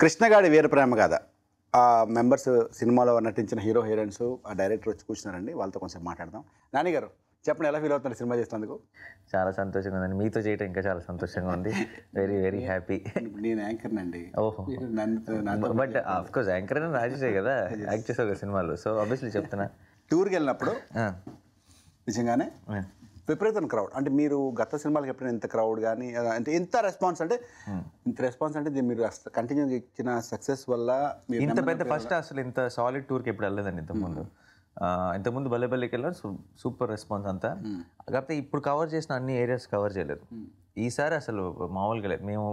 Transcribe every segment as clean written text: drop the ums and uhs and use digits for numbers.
కృష్ణగాడి వీర ప్రేమ గాథ ఆ మెంబర్స్ సినిమాలో నటించిన హీరో హీరోయిన్స్ ఆ డైరెక్టర్ వచ్చి కూర్చున్నారండి. వాళ్ళతో కొంచెం మాట్లాడదాం. నాని గారు చెప్పండి, ఎలా ఫీల్ అవుతున్నారు సినిమా చేసినందుకు? చాలా సంతోషంగా ఉందండి. మీతో చేయటం ఇంకా చాలా సంతోషంగా ఉంది. Very very happy. నేను యాంకర్ అండి. ఓహో, బట్ ఆఫ్ కోర్స్ యాంకర్ అని రాజేసే కదా యాక్ట్ చేసావు కదా సినిమాలో. సో ఆబ్వియస్లీ చెప్తున్నా, టూర్కి వెళ్ళినప్పుడు నిజంగానే విపరీతమైన క్రౌడ్. అంటే మీరు గత సినిమాలకు ఎప్పుడైనా ఇంత క్రౌడ్ కానీ అంటే ఇంత రెస్పాన్స్ అంటే మీరు కంటిన్యూ ఇచ్చిన సక్సెస్ వల్ల ఇంత పెద్ద ఫస్ట్ అసలు ఇంత సాలిడ్ టూర్కి ఎప్పుడు వెళ్ళలేదండి ఇంతకుముందు బల్లెబల్లికి వెళ్ళాను. సూపర్ రెస్పాన్స్ అంతా. కాకపోతే ఇప్పుడు కవర్ చేసిన అన్ని ఏరియాస్ కవర్ చేయలేదు. ఈసారి అసలు మామూలుగా లేదు. మేము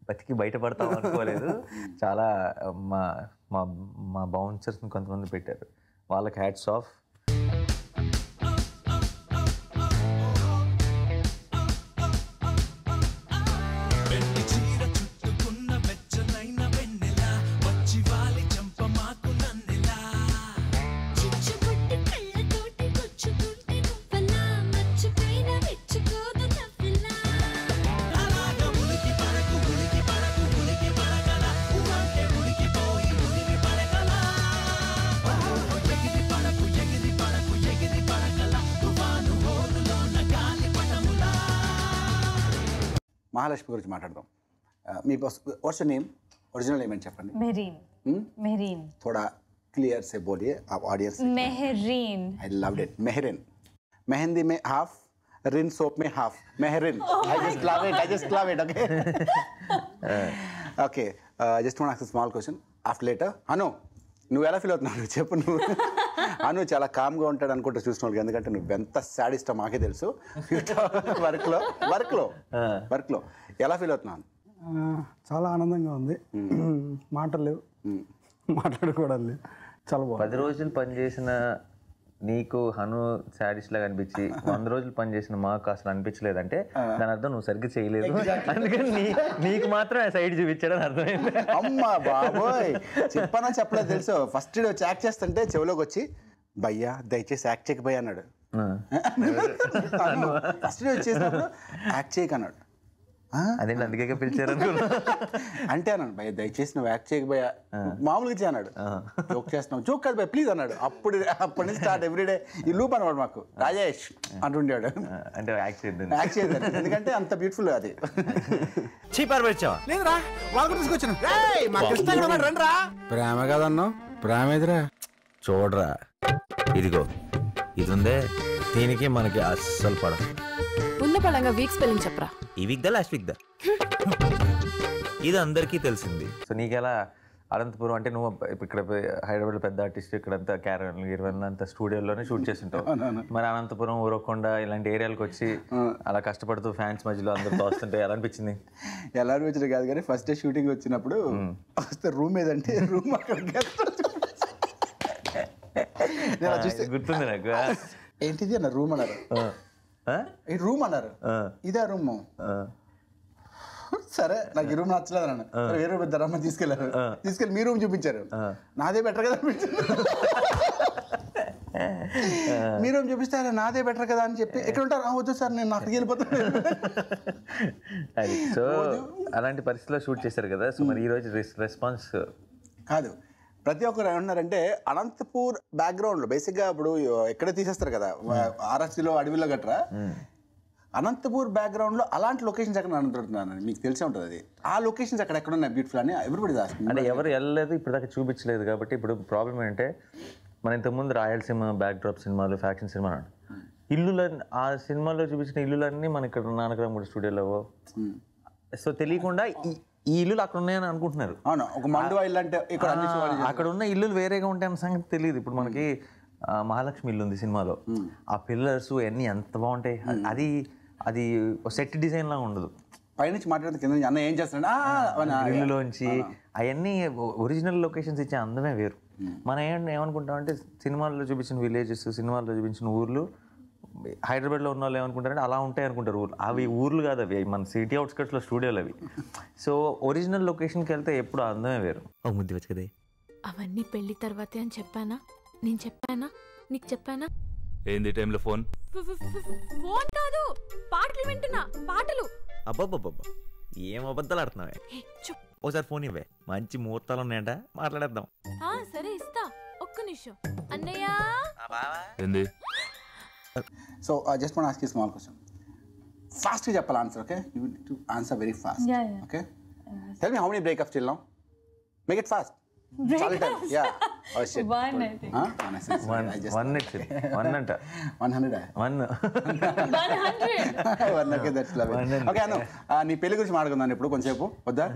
బతికి బయటపడతాం అనుకోలేదు. చాలా మా మా మా బౌన్సర్స్ని కొంతమంది పెట్టారు, వాళ్ళకి హ్యాట్స్ ఆఫ్. మహాలక్ష్మి గురించి మాట్లాడదాం. Me what's name, original name చెప్పండి. मेहरीन. मेहरीन थोड़ा क्लियर से बोलिए आप audience. Mehreen. I loved it. Mehreen. Mehndi में हाफ, रिन सोप में half. Mehreen. I just love it. Okay. Okay. Just want to ask a small question. After later, అను నువ్వు ఎలా ఫీల్ అవుతున్నావు చెప్పు. నువ్వు అను చాలా కామ్గా ఉంటాడు అనుకుంటా చూసిన వాళ్ళకి, ఎందుకంటే నువ్వు ఎంత సాడిస్టో మాకే తెలుసు. వర్క్లో ఎలా ఫీల్ అవుతున్నాను? చాలా ఆనందంగా ఉంది. మాటలు లేవు, మాట్లాడుకోవడం లేదు. చాలా బాగుంది. 10 రోజులు పనిచేసిన నీకు హను సాడిస్ట్ లాగా అనిపించి 100 రోజులు పనిచేసిన మాకు అసలు అనిపించలేదంటే దాని అర్థం నువ్వు సరిగ్గా చేయలేదు. అందుకని నీకు మాత్రం సైడ్ చూపించడం అర్థమైంది. అమ్మా బాబోయ్, చెప్పలేదు తెలుసు. ఫస్ట్ వచ్చి యాక్ట్ చేస్తుంటే చెవిలోకి వచ్చి భయ్యా దయచేసి యాక్ట్ చేయక భయ్యా అన్నాడు. ఫస్ట్ వచ్చేసినప్పుడు యాక్ట్ చేయక అన్నాడు. అదే అందుకే పిలిచారు అంటే అన్నాడు భయ్య దయచేసి నువ్వు యాక్ట్ చేయక భయ్యా, మామూలుగా ఇచ్చే అన్నాడు. జోక్ చేస్తున్నావు, జోక్ కాదు భయ్య ప్లీజ్ అన్నాడు. అప్పటి నుంచి స్టార్ట్ ఎవ్రీడే ఈ లూప్ అనవాడు మాకు. రాజేష్ అంటుండేవాడు, అంటే యాక్ట్ చేయదు ఎందుకంటే అంత బ్యూటిఫుల్ అది. లేదురా వాళ్ళ కూడా తీసుకొచ్చాను. ప్రేమ కదన్నావు, ప్రేమ ఎదురా చూడరా. ఇదిగో ఇది ఉందే, దీనికి మనకి అస్సలు పడదు. ఉన్న పడంగా వీక్ స్పెల్లింగ్ చెప్పరా. ఈ వీక్ దా లాస్ట్ వీక్ దా, ఇది అందరికీ తెలిసింది. సో నీకెలా అనంతపురం అంటే నువ్వు ఇక్కడ హైదరాబాద్లో పెద్ద ఆర్టిస్ట్, ఇక్కడంతా క్యారన్ ఇరవై అంతా స్టూడియోలోనే షూట్ చేస్తుంటావు. మరి అనంతపురం ఊరకొండ ఇలాంటి ఏరియాలకు వచ్చి అలా కష్టపడుతూ ఫ్యాన్స్ మధ్యలో అందరూ తోస్తుంటే ఎలా అనిపించింది? ఎలా అనిపించింది కాదు కానీ ఫస్ట్ డే షూటింగ్ వచ్చినప్పుడు వస్తే రూమ్ ఏదంటే రూమ్ అక్కడ గుర్తుంది నాకు. ఏంటిది అన్న రూమ్ అన్నారు, ఈ రూమ్ అన్నారు, ఇదే రూమ్. సరే నాకు ఈ రూమ్ నచ్చలేదు అన్న. వేరే పెద్ద రమ్మ తీసుకెళ్ళి మీ రూమ్ చూపించారు. నాదే బెటర్ కదా అనిపించింది. మీ రూమ్ చూపిస్తే నాదే బెటర్ కదా అని చెప్పి ఎక్కడ ఉంటారు? వద్దు సార్ నేను అక్కడికి వెళ్ళిపోతాను. సో అలాంటి పరిస్థితిలో షూట్ చేశారు కదా. సో మరి ఈరోజు రెస్పాన్స్ కాదు, ప్రతి ఒక్కరు ఏమన్నారంటే అనంతపూర్ బ్యాక్గ్రౌండ్లో బేసిక్గా ఇప్పుడు ఎక్కడ తీసేస్తారు కదా ఆర్ఎస్సీలో అడవిలో గట్రా, అనంతపూర్ బ్యాక్గ్రౌండ్లో అలాంటి లొకేషన్స్ ఎక్కడ అనుకుంటున్నాను మీకు తెలిసే ఉంటుంది. అది ఆ లొకేషన్స్ అక్కడ ఎక్కడ ఉన్నాయి బ్యూటిఫుల్ అని ఎవ్రీబడి అంటే ఎవరు వెళ్ళలేదు ఇప్పుడు దాకా చూపించలేదు. కాబట్టి ఇప్పుడు ప్రాబ్లం ఏంటంటే మన ఇంతకుముందు రాయలసీమ బ్యాక్డ్రాప్ సినిమాలు, ఫ్యాక్షన్ సినిమా ఇల్లులు, ఆ సినిమాలో చూపించిన ఇల్లులన్నీ మన ఇక్కడ నానకరామూడి స్టూడియోలో. సో తెలియకుండా ఈ ఇల్లులు అక్కడ ఉన్నాయని అనుకుంటున్నారు. అవును, ఒక మండువా ఇల్లు అంటే అక్కడ ఉన్న ఇల్లులు వేరేగా ఉంటాయన్న సంగతి తెలియదు. ఇప్పుడు మనకి మహాలక్ష్మి ఇల్లు ఉంది సినిమాలో, ఆ పిల్లర్స్ అన్నీ ఎంత బాగుంటాయి. అది అది సెట్ డిజైన్ లాగా ఉండదు. పైనుంచి మాట్లాడితే కింద అన్న ఏం చేస్తున్నాడు ఇల్లులోంచి అవన్నీ ఒరిజినల్ లొకేషన్స్ ఇచ్చే అందమే వేరు. మనం ఏమనుకుంటామంటే సినిమాల్లో చూపించిన విలేజెస్, సినిమాల్లో చూపించిన ఊర్లు హైదరాబాద్లో ఉన్న వాళ్ళు ఏమనుకుంటారంటే అలా ఉంటాయి అనుకుంటారు ఊర్లు. అవి ఊర్లు కాదు, అవి మన సిటీ అవుట్స్కట్స్లో స్టూడియోలు అవి. సో ఒరిజినల్ లొకేషన్కి వెళ్తే ఎప్పుడు అందమే వేరు. ఒక ముద్దు వచ్చు కదా. అవన్నీ పెళ్లి తర్వాతే అని చెప్పానా? నేను చెప్పానా? నీకు చెప్పానా? ఏంది టైంలో ఫోన్? ఫోన్ కాదు, పాటలు వింటున్నా. పాటలు. అబ్బబ్బబ్బబ్బా, ఏం అబద్ధాలు ఆడుతున్నావే. చూప్. ఓసారి ఫోన్ ఇవ్వే. మంచి ముహూర్తాలు ఉన్నాయంట, మాట్లాడేద్దాం. సరే ఇస్తా, ఒక్క నిమిషం. అన్నయ్య ఏంది? So just one ask you small question. ఫాస్ట్గా చెప్పాలి answer, okay? You need to answer very fast. Okay, tell me how many breakups till now. Make it fast. Yeah. Oh shit. One, I think. Huh? One అంట 100. 1. Okay, that's love. Okay, అను నీ పెళ్లి గురించి మాట్లాడుకుందాం ఇప్పుడు కొంచెంసేపు, వద్దా?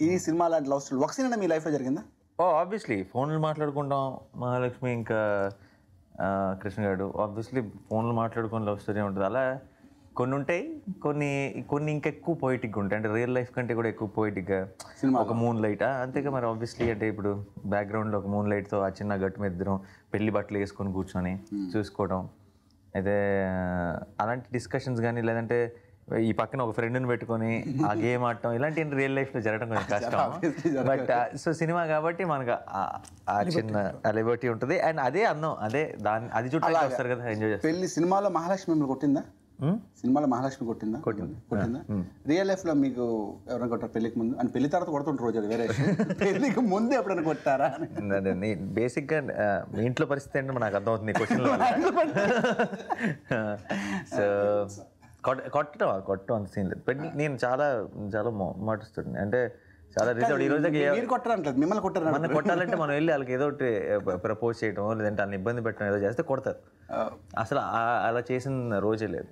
ఈ cinema లాంటి లవ్ స్టోరీ ఒక సీన్ మీ లైఫ్లో జరిగిందా? ఆబ్వియస్లీ ఫోన్లు మాట్లాడుకుంటాం, మహాలక్ష్మి ఇంకా కృష్ణ గారు ఆబ్వియస్లీ ఫోన్లు మాట్లాడుకుని లవ్ స్టోరీ ఉంటుంది. అలా కొన్ని ఉంటాయి, కొన్ని ఇంకా ఎక్కువ పోయిటిక్గా ఉంటాయి, అంటే రియల్ లైఫ్ కంటే కూడా ఎక్కువ పోయిటిక్గా. ఒక మూన్ లైట్ అంతేగా మరి ఆబ్వియస్లీ, అంటే ఇప్పుడు బ్యాక్గ్రౌండ్లో ఒక మూన్ లైట్తో ఆ చిన్న గట్టు మీద ఇద్దరం పెళ్లి బట్టలు వేసుకొని కూర్చొని చూసుకోవడం, అయితే అలాంటి డిస్కషన్స్ కానీ, లేదంటే ఈ పక్కన ఒక ఫ్రెండ్ని పెట్టుకొని ఆ గేమ్ ఆడటం, ఇలాంటి రియల్ లైఫ్లో జరగడం కొంచెం కష్టం. బట్ సో సినిమా కాబట్టి మనకు ఆ చిన్న లిబర్టీ ఉంటుంది, అండ్ అదే అందం, అదే దాన్ని అది చూడటానికి వస్తారు కదా, ఎంజాయ్ చేస్తారు. పెళ్లి సినిమాలో మహాలక్ష్మి మిమ్మల్ని కొట్టిందా? సినిమాలో మహాలక్ష్మి కొట్టిందా? రియల్ లైఫ్ లో మీకు ఎవరైనా కొట్టారు పెళ్లికి ముందు? అని పెళ్లి తర్వాత కొడుతుంటారు రోజు, వేరే పెళ్లికి ముందు ఎప్పుడైనా కొట్టారా? బేసిక్గా మీ ఇంట్లో పరిస్థితి ఏంటో నాకు అర్థమవుతుంది క్వశ్చన్. సో కొట్టడం అంత సీన్ లేదు, బట్ నేను చాలా మాటిస్తుండే, అంటే చాలా రిజర్వ్. ఈ రోజు మిమ్మల్ని కొట్టారు, మనం కొట్టాలంటే మనం వెళ్ళి వాళ్ళకి ఏదో ఒకటి ప్రపోజ్ చేయడం, లేదంటే వాళ్ళని ఇబ్బంది పెట్టడం ఏదో చేస్తే కొడతారు. అసలు అలా చేసిన రోజే లేదు.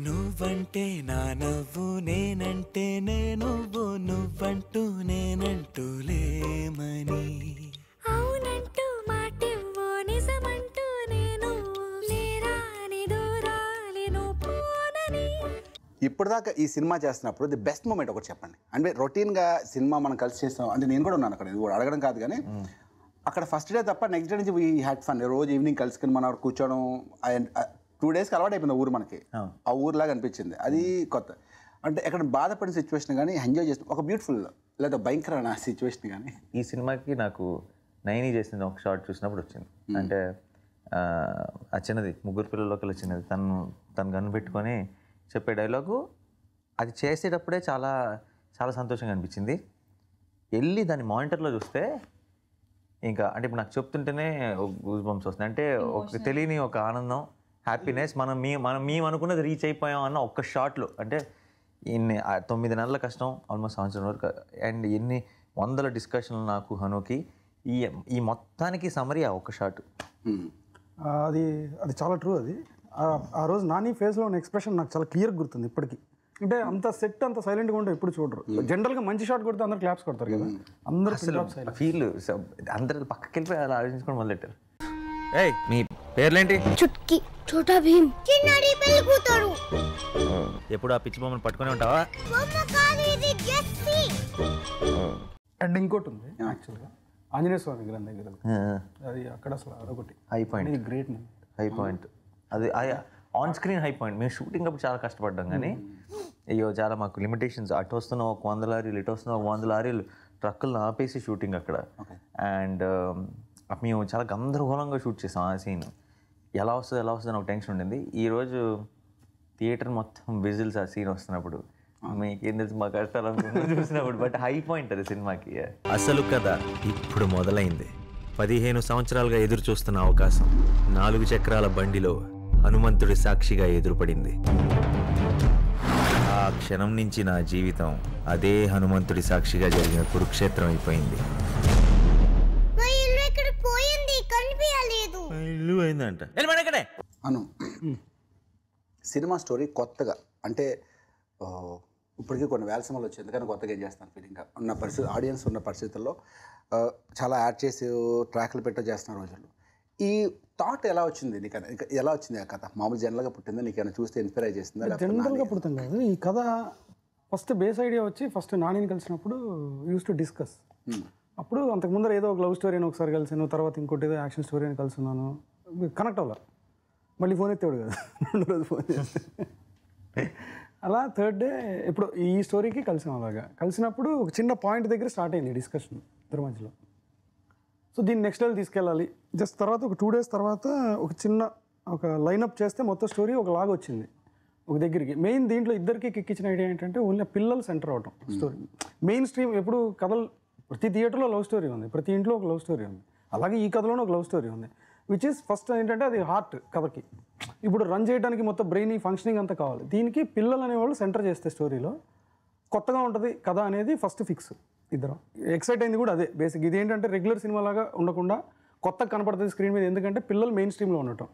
నువ్వంటే నా నవ్వు, నేనంటే నేనువ్వు, నువ్వంటూ నేనంటూ లేమని, అవునంటూ మాటివ్వు, నిజమంటూ నేను లేరాని దూరాలి నువ్వు పోనని. ఇప్పటిదాకా ఈ సినిమా చేస్తున్నప్పుడు ది బెస్ట్ మూమెంట్ ఒకటి చెప్పండి. అంటే రొటీన్గా సినిమా మనం కలిసి చేస్తాం, అంటే నేను కూడా ఉన్నాను అక్కడ, ఇది కూడా అడగడం కాదు కానీ అక్కడ ఫస్ట్ డే తప్ప నెక్స్ట్ డే నుంచి వీ హ్యాడ్ ఫన్. రోజు ఈవినింగ్ కలుసుకుని మనం కూర్చోవడం, 2 డేస్కి అలవాటు అయిపోయింది ఊరు మనకి, ఆ ఊరులాగా అనిపించింది. అది కొత్త, అంటే ఎక్కడ బాధపడిన సిచ్యువేషన్ కానీ ఎంజాయ్ చేసిన ఒక బ్యూటిఫుల్ లేదా భయంకరమైన సిచ్యువేషన్ కానీ. ఈ సినిమాకి నాకు నైని చేసింది ఒక షార్ట్ చూసినప్పుడు వచ్చింది, అంటే ఆ చిన్నది ముగ్గురు పిల్లలకి వచ్చినది, తను కనిపెట్టుకొని చెప్పే డైలాగు, అది చేసేటప్పుడే చాలా చాలా సంతోషంగా అనిపించింది. వెళ్ళి దాన్ని మానిటర్లో చూస్తే ఇంకా, అంటే ఇప్పుడు నాకు చెప్తుంటేనే గూస్ బంప్స్ వస్తున్నాయి, అంటే ఒక తెలియని ఒక ఆనందం, హ్యాపీనెస్. మేము అనుకున్నది రీచ్ అయిపోయాం అన్న ఒక్క షాట్లో, అంటే ఇన్ని 9 నెలల కష్టం, ఆల్మోస్ట్ సంవత్సరం వరకు, అండ్ ఎన్ని వందల డిస్కషన్లు నాకు హనుకి, ఈ మొత్తానికి సమరీ ఆ ఒక్క షాట్. అది చాలా ట్రూ. అది ఆ రోజు నాని ఫేస్లో ఉన్న ఎక్స్ప్రెషన్ నాకు చాలా క్లియర్గా గుర్తుంది ఇప్పటికీ. అంటే అంత సెట్ అంత సైలెంట్గా ఉంటే ఎప్పుడు చూడరు. జనరల్గా మంచి షాట్ కొడితే అందరు క్లాప్స్ కొడతారు కదా, అందరూ ఫీల్ అందరు పక్కకి వెళ్ళిపోయి అలా ఆలోచించుకొని మొదలెట్టారు. ఏయ్ మీ పేర్లేంటి? చుట్కీ, చోటా భీమ్, చిన్నారి పెళ్లి కూతురు. ఎప్పుడు ఆ పిచ్చి బొమ్మను పట్టుకునే ఉంటావా? అండ్ ఇంకోటి ఉంది యాక్చువల్గా, ఆంజనేయ స్వామి విగ్రహం దగ్గర, అది అక్కడ అసలు అదొకటి high point, great high point. అది ఆన్ స్క్రీన్ హై పాయింట్. మేము షూటింగ్ అప్పుడు చాలా కష్టపడ్డాం, కానీ అయ్యో చాలా మాకు లిమిటేషన్స్. అటు వస్తున్న ఒక 100 లారీలు, ఇటు వస్తున్న ఒక 100 లారీలు, ట్రక్కులను ఆపేసి షూటింగ్ అక్కడ. అండ్ మేము చాలా గందరగోళంగా షూట్ చేసాం ఆ సీన్. ఎలా వస్తుంది అని ఒక టెన్షన్ ఉండింది. ఈరోజు థియేటర్ మొత్తం విజిల్స్ ఆ సీన్ వస్తున్నప్పుడు మీకేం తెలుసు మా కష్టాలు అనుకుంటూ చూసినప్పుడు, బట్ హై పాయింట్ అది సినిమాకి. అసలు కథ ఇప్పుడు మొదలైంది. 15 సంవత్సరాలుగా ఎదురు చూస్తున్న అవకాశం 4 చక్రాల బండిలో హనుమంతుడి సాక్షిగా ఎదురుపడింది. ఆ క్షణం నుంచి నా జీవితం అదే హనుమంతుడి సాక్షిగా జరిగిన కురుక్షేత్రం అయిపోయింది. ఇల్లు అయిందంట అను. సినిమా స్టోరీ కొత్తగా, అంటే ఇప్పటికీ కొన్ని వేల సినిమాలు వచ్చాయి, ఎందుకని కొత్తగా ఏం చేస్తాను ఫీలింగ్గా ఉన్న పరిస్థితి, ఆడియన్స్ ఉన్న పరిస్థితుల్లో చాలా యాడ్ చేసి ట్రాక్లు పెట్టో చేస్తున్న రోజుల్లో ఈ థాట్ ఎలా వచ్చింది నీకు? ఎలా వచ్చింది ఆ కథ? మామూలు జనరల్గా పుట్టిందా, నీకైనా చూస్తే ఇన్స్పైర్ చేసిందా? జనరల్గా పుడుతుంది కాదు ఈ కథ. ఫస్ట్ బేస్ ఐడియా వచ్చి ఫస్ట్ నానిని కలిసినప్పుడు యూస్ టు డిస్కస్. అప్పుడు అంతకుముందర ఏదో ఒక లవ్ స్టోరీ అని ఒకసారి కలిసాను, తర్వాత ఇంకోటి ఏదో యాక్షన్ స్టోరీ అని కలుసున్నాను, కనెక్ట్ అవ్వాలి. మళ్ళీ ఫోన్ ఎత్తేవాడు కదా, 2 రోజు ఫోన్ చేస్తే అలా థర్డ్ డే ఇప్పుడు ఈ స్టోరీకి కలిసాం. అలాగా కలిసినప్పుడు ఒక చిన్న పాయింట్ దగ్గర స్టార్ట్ అయింది డిస్కషన్ ఇద్దరి మధ్యలో. సో దీన్ని నెక్స్ట్ లెవెల్ తీసుకెళ్ళాలి. జస్ట్ తర్వాత ఒక 2 days తర్వాత ఒక చిన్న ఒక లైనప్ చేస్తే మొత్తం స్టోరీ ఒక లాగా వచ్చింది ఒక దగ్గరికి. మెయిన్ దీంట్లో ఇద్దరికి కిక్కిచ్చిన ఐడియా ఏంటంటే ఓన్లీ పిల్లలు సెంటర్ అవటం స్టోరీ. మెయిన్ స్ట్రీమ్ ఎప్పుడు కథలు ప్రతి థియేటర్లో లవ్ స్టోరీ ఉంది, ప్రతి ఇంట్లో ఒక లవ్ స్టోరీ ఉంది, అలాగే ఈ కథలోనే ఒక లవ్ స్టోరీ ఉంది. విచ్ ఈస్ ఫస్ట్ ఏంటంటే అది హార్ట్ కథకి. ఇప్పుడు రన్ చేయడానికి మొత్తం బ్రెయిన్ ఫంక్షనింగ్ అంతా కావాలి. దీనికి పిల్లలు అనేవాళ్ళు సెంటర్ చేస్తే స్టోరీలో కొత్తగా ఉంటుంది కథ అనేది ఫస్ట్ ఫిక్స్. ఇద్దరం ఎక్సైట్ అయింది కూడా అదే బేసిక్. ఇది ఏంటంటే రెగ్యులర్ సినిమా లాగా ఉండకుండా కొత్తగా కనపడుతుంది స్క్రీన్ మీద, ఎందుకంటే పిల్లలు మెయిన్ స్ట్రీమ్లో ఉండటం.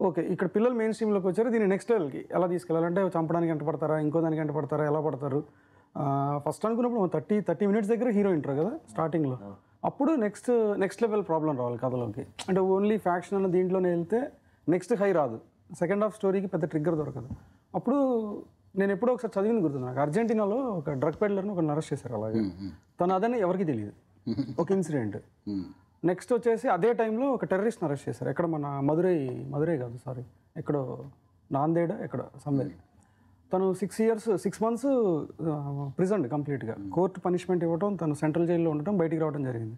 ఓకే, ఇక్కడ పిల్లలు మెయిన్ స్ట్రీమ్లోకి వచ్చారు, దీన్ని నెక్స్ట్ లెవెల్కి ఎలా తీసుకెళ్ళాలంటే చంపడానికి ఎంత పడతారా, ఇంకో దానికి ఎంత పడతారా, ఎలా పడతారు. ఫస్ట్ అనుకున్నప్పుడు 30 minutes దగ్గర హీరో ఇంటారు కదా స్టార్టింగ్లో. అప్పుడు నెక్స్ట్ లెవెల్ ప్రాబ్లం రావాలి కథలోకి. అంటే ఓన్లీ ఫ్యాక్షన్ అన్న దీంట్లోనే వెళ్తే నెక్స్ట్ హై రాదు, సెకండ్ హాఫ్ స్టోరీకి పెద్ద ట్రిగ్గర్ దొరకదు. అప్పుడు నేను ఎప్పుడో ఒకసారి చదివింది గుర్తుంది నాకు. అర్జెంటీనాలో ఒక డ్రగ్ పెడ్లర్ని ఒకరిని అరెస్ట్ చేశారు. అలాగే తను అదని ఎవరికి తెలియదు ఒక ఇన్సిడెంట్. నెక్స్ట్ వచ్చేసి అదే టైంలో ఒక టెర్రరిస్ట్ని అరెస్ట్ చేశారు. ఎక్కడ మన మధురై కాదు సారీ, ఎక్కడో నాందేడ్ ఎక్కడ సమ్వేర్. తను 6 months ప్రిజన్ కంప్లీట్గా. కోర్టు పనిష్మెంట్ ఇవ్వటం, తను సెంట్రల్ జైల్లో ఉండటం, బయటికి రావడం జరిగింది.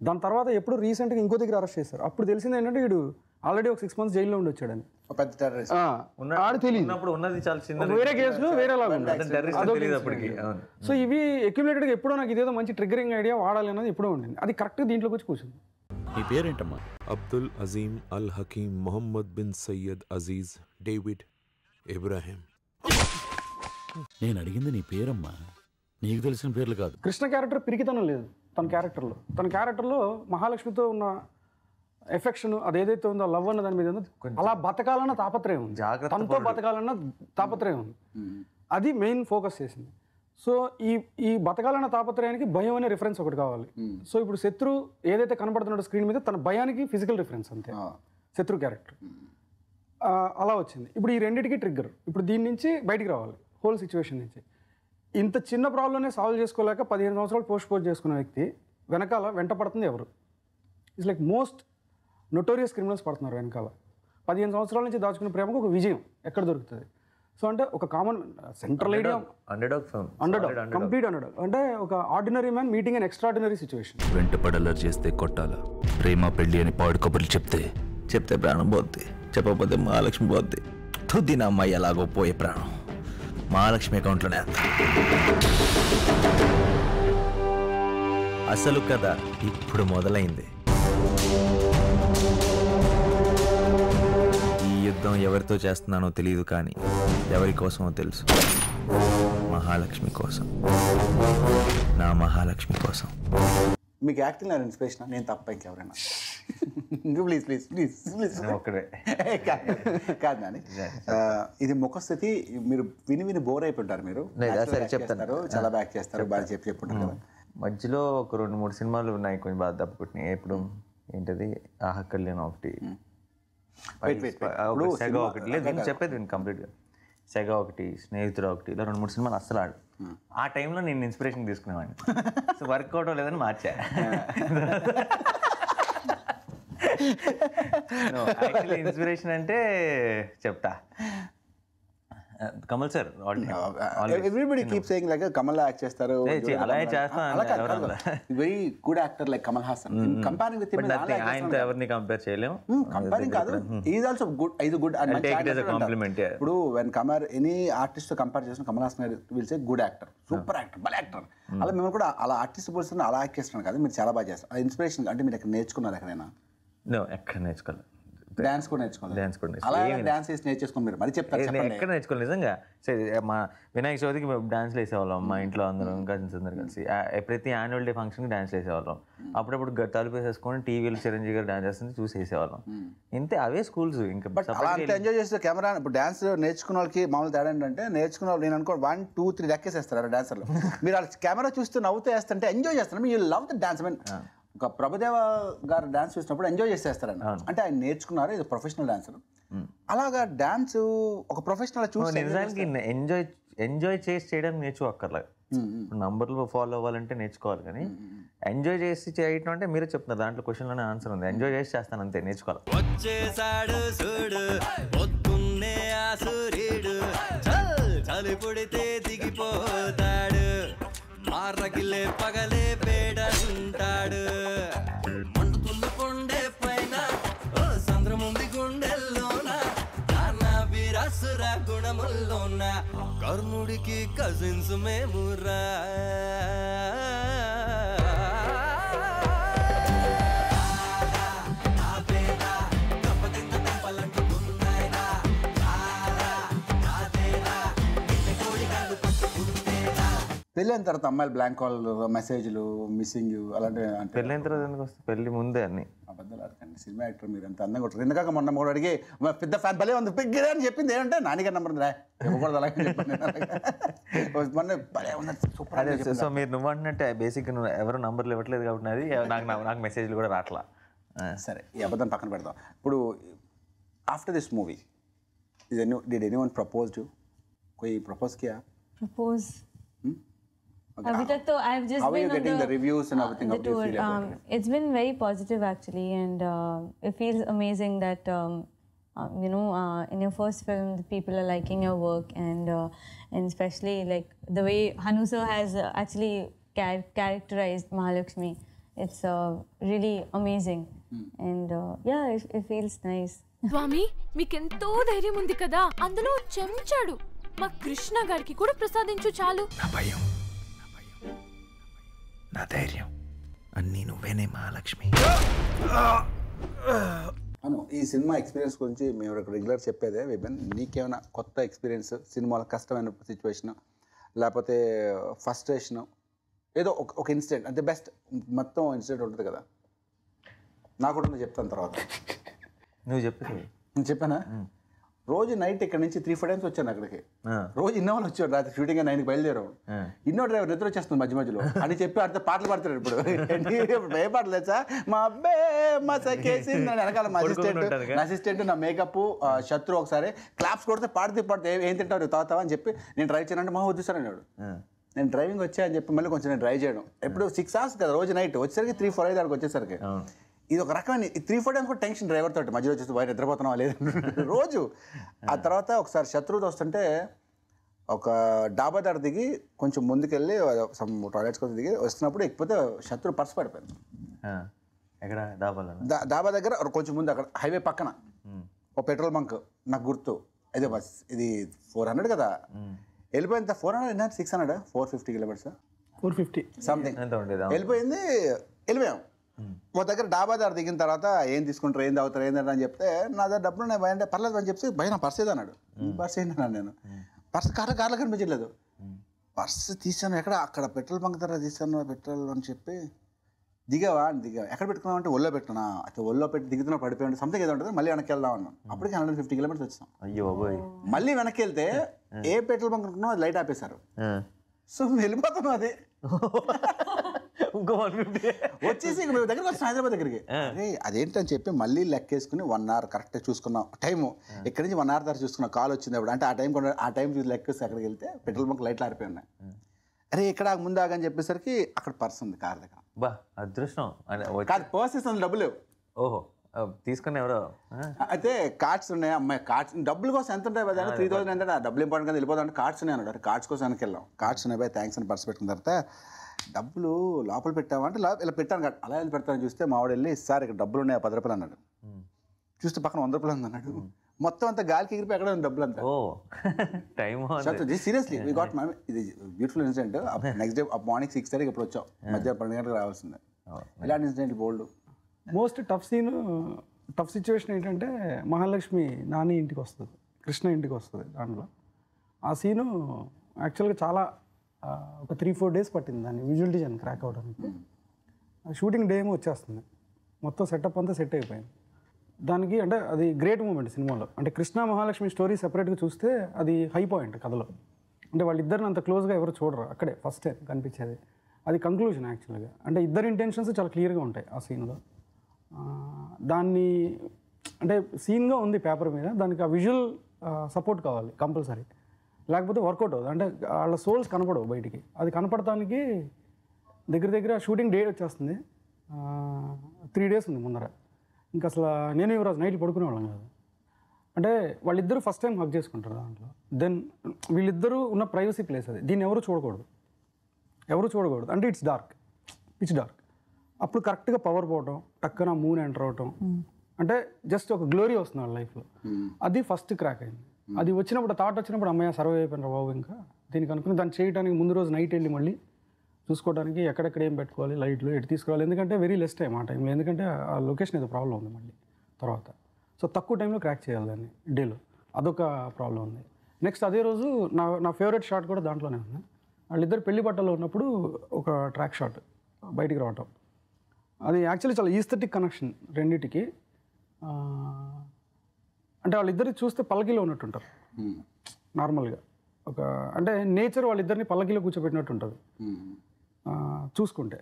దాని తర్వాత ఎప్పుడు రీసెంట్గా ఇంకో దగ్గర అరెస్ట్ చేశారు. అప్పుడు తెలిసింది ఏంటంటే వీడు ఆల్రెడీ ఒక 6 months జైల్లో ఉండి వచ్చాడని. ఆడు తెలియదు, వేరే కేసులో వేరేలాగా ఉంది. సో ఇవి అక్యుములేటెడ్గా ఎప్పుడో నాకు ఇదేదో మంచి ట్రిగ్గరింగ్ ఐడియా వాడాలి అన్నది ఎప్పుడో ఉండింది. అది కరెక్ట్గా దీంట్లోకి వచ్చి కూర్చుంది. నీ పేరేంటమ్మా? అబ్దుల్ అజీమ్ అల్ Hakim Mohammed bin Syed Aziz David Ibrahim. నేను అడిగింది నీ పేరమ్మా, నీకు తెలిసిన పేర్లు కాదు. కృష్ణ క్యారెక్టర్ పిరికితనం లేదు తన క్యారెక్టర్లో మహాలక్ష్మితో ఉన్న ఎఫెక్షన్ అదేదైతే ఉందో లవ్ అన్న దాని మీద ఉందో అలా బతకాలన్న తాపత్రయం ఉంది, తనతో బతకాలన్న తాపత్రయం ఉంది. అది మెయిన్ ఫోకస్ చేసింది. సో ఈ బతకాలన్న తాపత్రయానికి భయం అనే రిఫరెన్స్ ఒకటి కావాలి. సో ఇప్పుడు శత్రు ఏదైతే కనబడుతున్నాడో స్క్రీన్ మీద తన భయానికి ఫిజికల్ రిఫరెన్స్ అంతే శత్రు క్యారెక్టర్. అలా వచ్చింది. ఇప్పుడు ఈ రెండింటికి ట్రిగ్గర్. ఇప్పుడు దీని నుంచి బయటికి రావాలి, హోల్ సిచ్యువేషన్ నుంచి. ఇంత చిన్న ప్రాబ్లమ్నే సాల్వ్ చేసుకోలేక 15 సంవత్సరాలు పోస్ట్ చేసుకున్న వ్యక్తి వెంట పడుతుంది ఎవరు? It's like most notorious criminals పడుతున్నారు వెనకాల. 15 సంవత్సరాల నుంచి దాచుకున్న ప్రేమకు ఒక విజయం ఎక్కడ దొరుకుతుంది? సో అంటే ఒక కామన్ సెంట్రల్ ఐడియా అండర్డాగ్, కంప్లీట్ అండర్డాగ్. అంటే ఒక ordinary man meeting an extraordinary situation. వెంట పడలర్ చేస్తే కొట్టాల, ప్రేమ పెళ్ళి అని పాడు కబుర్లు చెప్తే ప్రాణం పోద్ది, చెప్పకపోతే మహాలక్ష్మి పోద్ది. తుద్ది నా అమ్మాయి ఎలాగో పోయే ప్రాణం మహాలక్ష్మి అకౌంట్లోనే. అసలు కథ ఇప్పుడు మొదలైంది. ఈ యుద్ధం ఎవరితో చేస్తున్నానో తెలియదు, కానీ ఎవరి కోసమో తెలుసు. మహాలక్ష్మి కోసం, నా మహాలక్ష్మి కోసం. మీకు యాక్టింగ్ ఇన్స్పిరేషన్ నేను తప్ప ఇంకెవరైనా? ప్లీజ్ ఒక్కడే కాదు నాని, ఇది ముఖస్థితి మీరు విని బోర్ అయిపోతారు. మీరు చెప్తారు, చాలా బ్యాక్ చేస్తారు, బాగా చెప్పుంటారు కదా. మధ్యలో ఒక 2-3 సినిమాలు ఉన్నాయి కొంచెం బాగా దప్పుకుంటున్నాయి. ఎప్పుడు ఏంటది ఆహకల్యాణ ఒకటి, సెగ ఒకటి, లేదు నేను చెప్పేది విని కంప్లీట్గా. సెగ ఒకటి, స్నేహితుడు ఒకటి, ఇలా 2-3 సినిమాలు అస్సలు ఆడు. ఆ టైంలో నేను ఇన్స్పిరేషన్ తీసుకునేవాడిని. సో వర్క్ అవడం లేదని మార్చా. యాక్చువల్లీ ఇన్స్పిరేషన్ అంటే చెప్తా, Kamal sir. Everybody keep saying like Kamal act చేస్తారు, అలాగే చేస్తాను. Very good actor like Kamal Haasan. Comparing with ఆయనతో ఎవరిని కంపేర్ చేయలేము. కంపేరింగ్ కాదు, is also good, is good complement. ఇప్పుడు వెన్ కమర్ ఎనీ ఆర్టిస్ట్ తో కంపేర్ చేసిన Kamal Haasan will say good actor, super actor, భలే యాక్టర్. అలా మేము కూడా అలా ఆర్టిస్ట్ పోల్సిన అలా యాక్ట్ చేస్తున్నాం కదా, మీరు చాలా బాగా చేస్తారు. ఇన్స్పిరేషన్ అంటే మీరు ఎక్కడ నేర్చుకున్నారు? ఎక్కడైనా ఎక్కడ నేర్చుకోలేదు. డాన్స్ కూడా నేర్చుకోవాలి. అలా డాన్స్ చేసి నేర్చేసుకోండి మీరు, మరి చెప్తారు. ఎక్కడ నేర్చుకోవాలి నిజంగా. సరే, మా వినాయక చవితికి డాన్స్లు వేసేవాళ్ళం మా ఇంట్లో అందరం, కజిన్స్ అందరు కలిసి. ప్రతి యాన్యువల్ డే ఫంక్షన్కి డాన్స్ వేసేవాళ్ళం. అప్పుడప్పుడు తలుపు వేసేసుకొని టీవీలో చిరంజీవి గారు డాన్స్ చేస్తుంది చూసి వేసేవాళ్ళం. ఇంతే, అవే స్కూల్స్. ఇంకా అలా అంత ఎంజాయ్ చేస్తే కెమెరా. ఇప్పుడు డాన్స్ నేర్చుకున్న వాళ్ళకి మామూలు తేడా ఏంటంటే, నేర్చుకున్న వాళ్ళు నేను అనుకో 1, 2, 3 దక్కేసేస్తారు డాన్సర్లు. మీరు వాళ్ళ కెమెరా చూస్తూ నవ్వుతూ వేస్తుంటే ఎంజాయ్ చేస్తారు. You love the dance. Mean ఒక ప్రభుదేవ గారు డాన్స్ చూసినప్పుడు ఎంజాయ్ చేసేస్తారని, అంటే ఆయన నేర్చుకున్నారు, ఇది ప్రొఫెషనల్ డాన్సర్. అలాగా డాన్స్ ఒక ప్రొఫెషనల్ చూసి నిజానికి ఎంజాయ్ చేసి చేయడం నేర్చుకోక్కర్లేదు. నంబర్లు ఫాలో అవ్వాలంటే నేర్చుకోవాలి, కానీ ఎంజాయ్ చేసి చేయటం అంటే మీరే చెప్తున్నారు, దాంట్లో క్వశ్చన్లోనే ఆన్సర్ ఉంది. ఎంజాయ్ చేసి చేస్తాను అంతే, నేర్చుకోవాలి. వచ్చేసాడు చూడు పొద్దున్నే ఆ సూర్యుడు, చలి పుడితే దిగిపోతాడు మారగిలే పగలే పేడంటాడు మండుతున్న కొండే పైన ఓ సంద్రముంది గుండెల్లోన వీరాసుర గుణముల్లోన కర్ణుడికి కజిన్స్ మేమురా పెళ్ళైన తర్వాత అమ్మాయిలు బ్లాంక్ కాల్ మెసేజ్లు మిస్సింగ్ అలాంటివి అంటే పెళ్ళైన తర్వాత ఎందుకు వస్తుంది? పెళ్ళి ముందే అన్ని అబద్ధాలు ఆడకండి. సినిమా యాక్టర్ మీరు ఎంత అందంగా ఉంటారు. ఎందుకాక మొన్న మూడు అడిగి పెద్ద ఫ్యాన్ భలే ఉంది పెగ్గిరే అని చెప్పింది ఏంటంటే నాన్నగారి నెంబర్ ఉందిరా ఇవ్వకూడదు అలాగే చెప్పండి. మొన్న భలే ఉంది సూపర్. అదే సో మీరు నువ్వు అంటున్నట్టే బేసిక్గా నువ్వు ఎవరు నంబర్లు ఇవ్వట్లేదు కాబట్టి అది నాకు మెసేజ్లు కూడా రావట్లా. సరే ఈ అబద్ధం పక్కన పెడదాం. ఇప్పుడు after this movie did anyone propose to कोई प्रपोज किया? Propose. अभी तक तो I've just How are been you on getting the reviews and everything? the How do you tour. feel about it? It's been very positive actually, and it feels amazing that in your first film the people are liking your work, and especially like the way Hanu sir has actually characterized Mahalakshmi. It's really amazing, and it feels nice. స్వామి మీకెంతో ధైర్యం ఉంది కదా, అందులో చెంచాడు మా కృష్ణ గారికి కూడా ప్రసాదించు చాలు. నా భయం నా ధైర్యం అన్నీ నువ్వేనే మహాలక్ష్మి. అను ఈ సినిమా ఎక్స్పీరియన్స్ గురించి మేము రెగ్యులర్ చెప్పేదే విభిన్. నీకేమైనా కొత్త ఎక్స్పీరియన్స్ సినిమాలో కష్టమైన సిచ్యువేషన్ లేకపోతే ఫ్రస్ట్రేషన్ ఏదో ఒక ఇన్సిడెంట్ అంటే బెస్ట్ మొత్తం ఇన్సిడెంట్ ఉంటుంది కదా, నాకు కూడా చెప్తాను తర్వాత. నువ్వు చెప్పి నేను చెప్పానా? రోజు నైట్ ఇక్కడ నుంచి 3-4 టైమ్స్ వచ్చాను అక్కడికి. రోజు ఇన్నోవాళ్ళు వచ్చాడు. రాత్రి షూటింగ్ 9కి బయలుదేరాం. ఇన్నో డ్రైవర్ నిద్ర వచ్చేస్తుంది మధ్య మధ్యలో అని చెప్పి ఆడితే పాటలు పాడుతున్నాడు. ఇప్పుడు ఏ పాటలు తెచ్చా మా అబ్బే మా సకేసింది వెనకాల మా అసిస్టెంట్ నా మేకప్ శత్రు ఒకసారి క్లాప్స్ కొడితే పాడితే ఏం తింటావు తాగుతావా అని చెప్పి నేను డ్రైవ్ చేయనంటే మా వద్దు సార్ అన్నాడు. నేను డ్రైవింగ్ వచ్చా అని చెప్పి మళ్ళీ కొంచెం నేను డ్రైవ్ చేయడం. ఎప్పుడు 6 hours కదా రోజు నైట్ వచ్చేసరికి 3-4 అయ్యి దానికి వచ్చేసరికి ఇది ఒక రకమైన 3-4 టైమ్స్ కూడా టెన్షన్ డ్రైవర్ తోటి మధ్యలో వచ్చేసి బయట నిద్రపోతున్నావా లేదు రోజు. ఆ తర్వాత ఒకసారి శత్రువుతో వస్తుంటే ఒక డాబా దగ్గర దిగి కొంచెం ముందుకెళ్ళి సమ్ టాయిలెట్స్ కోసం దిగి వస్తున్నప్పుడు ఎక్కిపోతే శత్రువు పర్స్ పడిపోయింది. ఎక్కడ డాబా దగ్గర కొంచెం ముందు అక్కడ హైవే పక్కన ఒక పెట్రోల్ బంక్ నాకు గుర్తు. అదే బస్ ఇది 400 కదా వెళ్ళిపోయింది. 400 600 450 kilometers 450 సంథింగ్ వెళ్ళిపోయింది. వెళ్ళిపోయాం. మా దగ్గర డాబా దగ్గర దిగిన తర్వాత ఏం తీసుకుంటారు ఏం తాగుతారు ఏంటంటే అని చెప్తే నా దగ్గర డబ్బులు ఉన్నాయి భయ అంటే పర్లేదు అని చెప్పి భయ నా పర్స్ ఏదో అన్నాడు. పర్స్ ఏంటన్నాడు. నేను పర్స్ కార్లో కనిపించలేదు. పర్స్ తీసాను ఎక్కడ అక్కడ పెట్రోల్ బంక్ దగ్గర తీసాను పెట్రోల్ అని చెప్పి దిగావా అని దిగా ఎక్కడ పెట్టుకున్నావు అంటే ఒళ్ళో పెట్టుకున్నా అయితే ఒళ్ళో పెట్టి దిగుతున్నా పడిపోయాడు సంథింగ్ ఏదో ఉంటుంది. మళ్ళీ వెనక్కి వెళ్దాం అన్నాను. అప్పటికి 150 kilometers వచ్చాం. అయ్యో మళ్ళీ వెనక్కి వెళ్తే ఏ పెట్రోల్ బంక్ అనుకున్నావు అది లైట్ ఆపేశారు. సో వెళ్ళిపోతాను అది ఇంకో 150 వచ్చేసి మేము దగ్గరికి వచ్చాం హైదరాబాద్ దగ్గరికి. అరే అదేంటని చెప్పి మళ్ళీ లెక్కేసుకుని 1 hour కరెక్ట్గా చూసుకున్నాం టైము. ఇక్కడి నుంచి 1 hour తర్వాత చూసుకున్నాం కాల్ వచ్చింది అప్పుడు. అంటే ఆ టైం చూసి లెక్కేసి అక్కడికి వెళ్తే పెట్రోల్ బంక్ లైట్లు ఆరిపోయి ఉన్నాయి. అరే ఇక్కడ ముందు ఆగని చెప్పేసరికి అక్కడ పర్స్ ఉంది కార్ దగ్గర. బా అదృష్టం కాదు పర్స్ ఇస్తుంది డబ్బులు. ఓహో తీసుకుని ఎవరో అయితే కార్డ్స్ ఉన్నాయి అమ్మాయి కార్డ్స్ డబ్బుల కోసం ఎంత ఉంటాయి కదా 3000 అంటే డబ్బులు ఇంపార్టెంట్ కదా వెళ్ళిపోతాం అంటే కార్డ్స్ ఉన్నాయి అన్నాడు. కార్డ్స్ కోసం వెనక్కి వెళ్ళాం. కార్డ్స్ ఉన్నాయి బాయ్ థ్యాంక్స్ అని పర్స్ పెట్టిన తర్వాత డబ్బులు లోపల పెట్టామంటే ఇలా పెట్టాను కదా అలా వెళ్ళి పెడతాను చూస్తే మావాడు వెళ్ళి సార్ ఇక్కడ డబ్బులు ఉన్నాయి 10 రూపాయలు అన్నాడు. చూస్తే పక్కన 100 రూపాయలు ఉంది అన్నాడు. మొత్తం అంతా గాలికి ఎగిరిపోయి ఎక్కడ డబ్బులు అంతా. సీరియస్లీ వీ గాట్ మ్యామ్ ఇది beautiful incident. Next day morning 6:30 ఇప్పుడు వచ్చాం. మధ్యాహ్నం 12 గంటలకు రావాల్సిందే. ఇలాంటి ఇన్సిడెంట్ బోల్డ్. మోస్ట్ టఫ్ సిచ్యువేషన్ ఏంటంటే మహాలక్ష్మి నాని ఇంటికి వస్తుంది, కృష్ణ ఇంటికి వస్తుంది. దాంట్లో ఆ సీను యాక్చువల్గా చాలా ఒక 3-4 days పట్టింది దాన్ని విజువల్ డిజైన్ క్రాక్ అవ్వడానికి. షూటింగ్ డే ఏమో వచ్చేస్తుంది, మొత్తం సెటప్ అంతా సెట్ అయిపోయింది దానికి. అంటే అది గ్రేట్ మూమెంట్ సినిమాలో. అంటే కృష్ణ మహాలక్ష్మి స్టోరీ సెపరేట్గా చూస్తే అది హై పాయింట్ కథలో. అంటే వాళ్ళిద్దరిని అంత క్లోజ్గా ఎవరు చూడరు, అక్కడే ఫస్ట్ టైం కనిపించేది. అది కంక్లూజన్ యాక్చువల్గా. అంటే ఇద్దరి ఇంటెన్షన్స్ చాలా క్లియర్గా ఉంటాయి ఆ సీన్లో. దాన్ని అంటే సీన్గా ఉంది పేపర్ మీద, దానికి ఆ విజువల్ సపోర్ట్ కావాలి కంపల్సరీ, లేకపోతే వర్కౌట్ అవుతుంది. అంటే వాళ్ళ సోల్స్ కనపడవు బయటికి. అది కనపడటానికి దగ్గర షూటింగ్ డేట్ వచ్చేస్తుంది. 3 days ఉంది ముందర. ఇంకా అసలు నేను యువరాజు నైట్ పడుకునేవాళ్ళం కాదు. అంటే వాళ్ళిద్దరూ ఫస్ట్ టైం హక్ చేసుకుంటారు దాంట్లో. దెన్ వీళ్ళిద్దరూ ఉన్న ప్రైవసీ ప్లేస్ అది, దీన్ని ఎవరు చూడకూడదు అంటే ఇట్స్ డార్క్, పిచ్ డార్క్. అప్పుడు కరెక్ట్గా పవర్ పోవటం, టక్కన మూన్ ఎంటర్ అవటం, అంటే జస్ట్ ఒక గ్లోరీ వస్తుంది వాళ్ళ లైఫ్లో. అది ఫస్ట్ క్రాక్ అయింది. అది వచ్చినప్పుడు థాట్ వచ్చినప్పుడు అమ్మయ్య సర్వే అయిపోయినారు బాబు, ఇంకా దీనికి అనుకుని దాన్ని చేయడానికి ముందు రోజు నైట్ వెళ్ళి మళ్ళీ చూసుకోవడానికి ఎక్కడెక్కడ ఏం పెట్టుకోవాలి, లైట్లు ఎటు తీసుకురావాలి, ఎందుకంటే వెరీ లెస్ టైం ఆ టైంలో, ఎందుకంటే ఆ లొకేషన్ ఏదో ప్రాబ్లం ఉంది మళ్ళీ తర్వాత. సో తక్కువ టైంలో క్రాక్ చేయాలి దాన్ని డేలో, అదొక ప్రాబ్లం ఉంది. నెక్స్ట్ అదే రోజు నా ఫేవరెట్ షాట్ కూడా దాంట్లోనే ఉంది. వాళ్ళిద్దరు పెళ్లి బట్టల్లో ఉన్నప్పుడు ఒక ట్రాక్ షాట్ బయటికి రావటం, అది యాక్చువల్లీ చాలా ఈస్థెటిక్ కనెక్షన్ రెండింటికి. అంటే వాళ్ళిద్దరిని చూస్తే పల్లకీలో ఉన్నట్టుంటారు నార్మల్గా, ఒక అంటే నేచర్ వాళ్ళిద్దరిని పల్లకీలో కూర్చోబెట్టినట్టు ఉంటుంది చూసుకుంటే.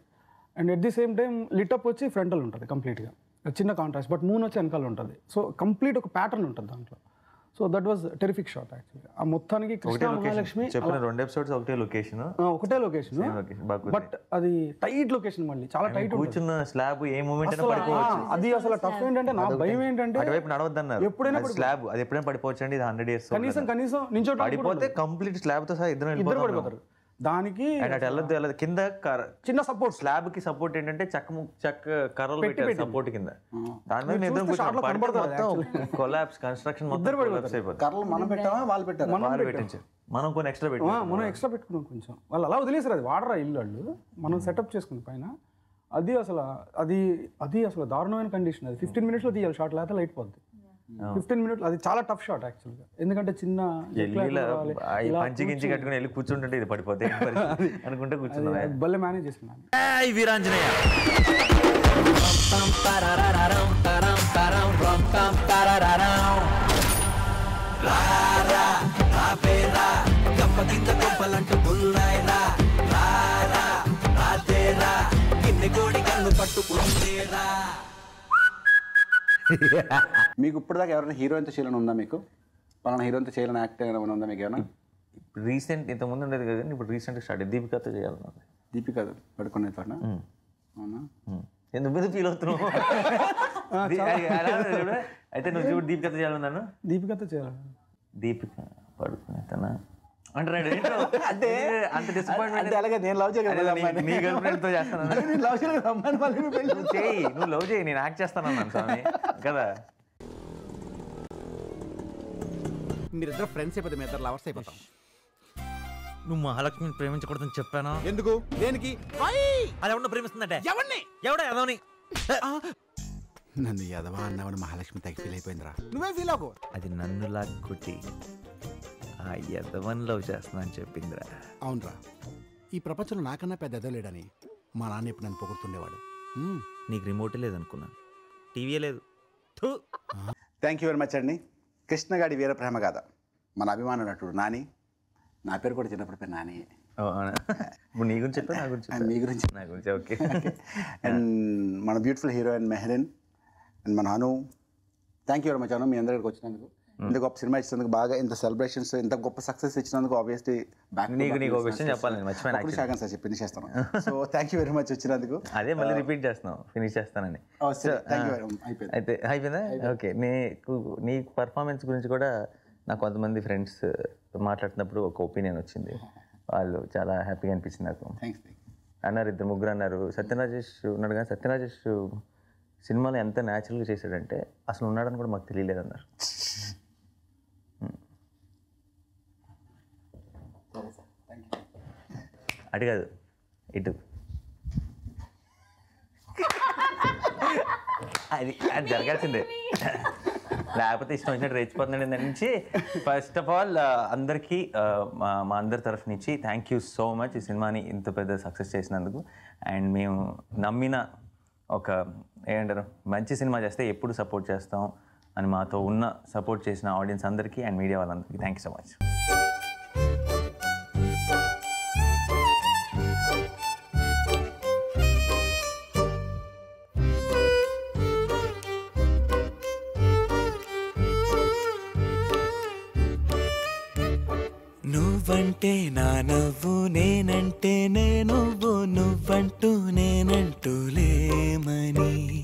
And at the same time లిటప్ వచ్చి ఫ్రంటల్ ఉంటుంది కంప్లీట్గా, చిన్న కాంట్రాస్ట్, బట్ మూన్ వచ్చి వెనకాల ఉంటుంది. సో కంప్లీట్ ఒక ప్యాటర్న్ ఉంటుంది దాంట్లో. So that was terrific shot actually. ఆ మొత్తానికి కృష్ణ మహాలక్ష్మి చెప్పిన 2 ఎపిసోడ్స్ ఒకటే లొకేషన్, బట్ అది టైట్ లొకేషన్, మళ్ళీ చాలా టైట్ కూర్చున్న స్లాబ్ ఏ మూమెంట్ అది అసలు టఫ్ ఏంటంటే నా భయం ఏంటంటే అటువైపు నడవద్దన్నారు, ఎప్పుడైనా స్లాబ్ అది ఎప్పుడైనా పడిపోవచ్చు అండి, ఇది 100 years కనీసం నించో పడిపోతే కంప్లీట్ స్లాబ్ తో సహా ఇద్దరు పడిపోతారు. దానికి వెళ్ళదు కింద చిన్న సపోర్ట్, స్లాబ్ కి సపోర్ట్ ఏంటంటే చెక్క కర్రలు పెట్టారు సపోర్ట్ కింద, దాని మీద ఇద్దరు కొలాప్స్, కన్స్ట్రక్షన్ మొత్తం కొలాప్స్ అయిపోతుంది. కర్రలు మనం పెట్టామా వాళ్ళు పెట్టారు, వాళ్ళు పెట్టించారు, మనం కొన్ని ఎక్స్ట్రా పెట్టాం, మనం ఎక్స్ట్రా పెట్టుకున్నాం కొంచెం. వాళ్ళు అలా వదిలేసారు, అది వాడరా ఇల్లు వాళ్ళు, మనం సెటప్ చేసుకుని పైన. అది అసలు దారుణమైన కండిషన్. అది 15 minutes తీయాలి షాట్, లేకపోతే లైట్ పోద్ది. 15 minutes అది చాలా టఫ్ షాట్ యాక్చువల్గా, ఎందుకంటే చిన్న పంచి గించి కట్టుకుని వెళ్ళి కూర్చుంటుంటే ఇది పడిపోతే అనుకుంటే కూర్చున్నా, భలే మేనేజ్ చేసుకున్నాను. వీరాంజనేయ మీకు ఇప్పటిదాకా ఎవరైనా హీరోయిన్తో చేయాలని ఉందా? మీకు పలానా హీరోయిన్తో చేయాలని యాక్ట్ ఏమైనా ఉందా మీకు? ఏమైనా రీసెంట్ ఇంతకుముందు ఉండేది కదా, ఇప్పుడు రీసెంట్గా స్టార్ట్ దీపికతో చేయాలన్నది. దీపిక పడుకునే తోట? అవునా, ఎందుకు మీద ఫీల్ అవుతున్నావు? అయితే నువ్వు చూడు దీపికతో చేయాలన్నాను. దీపికతో చేయాలి, దీపిక పడుకునే తన అంటే అంత డిసప్పాయింట్మెంట్. అలాగే నేను లవ్ చేయగలను, నీ గర్ల్ ఫ్రెండ్ తో చేస్తాను, నువ్వు లవ్ చేయి, నేను యాక్ట్ చేస్తానన్నాను స్వామి కదా. మీరిద్దరు ఫ్రెండ్స్ అయిపోతే మీ ఇద్దరు లవర్స్ అయిపోతాం. నువ్వు మహాలక్ష్మిని ప్రేమించకూడదని చెప్పాను. ఎందుకు? దేనికి? అది ఎవరిని ప్రేమిస్తుందంటే? ఎవరిని? ఎదవని. నన్ను ఎదవా అన్నావని మహాలక్ష్మి తగ్గి ఫీల్ అయిపోయిందిరా. నువ్వేం ఫీల్ అవ్వకు. అది నన్ను లాక్కుట్టి ఆ ఎదవని లవ్ చేస్తున్నా అని చెప్పిందిరా. అవునరా, ఈ ప్రపంచంలో నాకన్నా పెద్ద ఎదవలేడని మా నాన్న ఇప్పుడు నన్ను పొగుడుతుండేవాడు. నీకు రిమోటే లేదనుకున్నాను, టీవీయే లేదు. థ్యాంక్ యూ వెరీ మచ్ అండి. కృష్ణగాడి వీరప్రేమ గాథ, మన అభిమాన నటుడు నాని. నా పేరు కూడా చిన్నప్పుడు పేరు నాని. ఇప్పుడు నీ గురించి చెప్పా, నా గురించి, మీ గురించి, నా గురించి. ఓకే. అండ్ మన బ్యూటిఫుల్ హీరోయిన్ మెహరిన్ అండ్ మన అను. థ్యాంక్ యూ వెరీ మచ్ అను, మీ అందరికి వచ్చినందుకు, ఇంత గొప్ప సినిమా ఇచ్చినందుకు, బాగా ఇంత సెలబ్రేషన్స్, ఇంత గొప్ప సక్సెస్ ఇచ్చినందుకు. ఆబ్వియస్లీ నీకు విషయం చెప్పాలి, నేను మర్చిపోయాను సార్, చెప్పి ఫినిష్ చేస్తాను. So thank you very much వచ్చినందుకు. అదే మళ్ళీ రిపీట్ చేస్తున్నావు, ఫినిష్ చేస్తానని. అయితే అయిపోయిందా? ఓకే. నీ పర్ఫార్మెన్స్ గురించి కూడా నాకు కొంతమంది ఫ్రెండ్స్ మాట్లాడుతున్నప్పుడు ఒక ఒపీనియన్ వచ్చింది, వాళ్ళు చాలా హ్యాపీగా అనిపించింది నాకు. అన్నారు, 2-3 అన్నారు. సత్యరాజేష్ ఉన్నాడు కానీ సత్యరాజేష్ సినిమాలో ఎంత న్యాచురల్గా చేశాడంటే అసలు ఉన్నాడని కూడా మాకు తెలియలేదన్నారు. అటు కాదు, ఇటు. అది జరగాల్సిందే, లేకపోతే ఇష్టం వచ్చినట్టు రెచ్చిపోతున్నాడు. దాని నుంచి ఫస్ట్ ఆఫ్ ఆల్ అందరికీ మా అందరి తరఫు నుంచి థ్యాంక్ యూ సో మచ్, ఈ సినిమాని ఇంత పెద్ద సక్సెస్ చేసినందుకు. అండ్ మేము నమ్మిన ఒక ఏమంటారు మంచి సినిమా చేస్తే ఎప్పుడు సపోర్ట్ చేస్తాం అని మాతో ఉన్న సపోర్ట్ చేసిన ఆడియన్స్ అందరికీ అండ్ మీడియా వాళ్ళందరికీ థ్యాంక్ యూ సో మచ్. నువ్వంటే నా నవ్వు, నేనంటే నే నువ్వు, నువ్వంటూ నేనంటూ లేమని.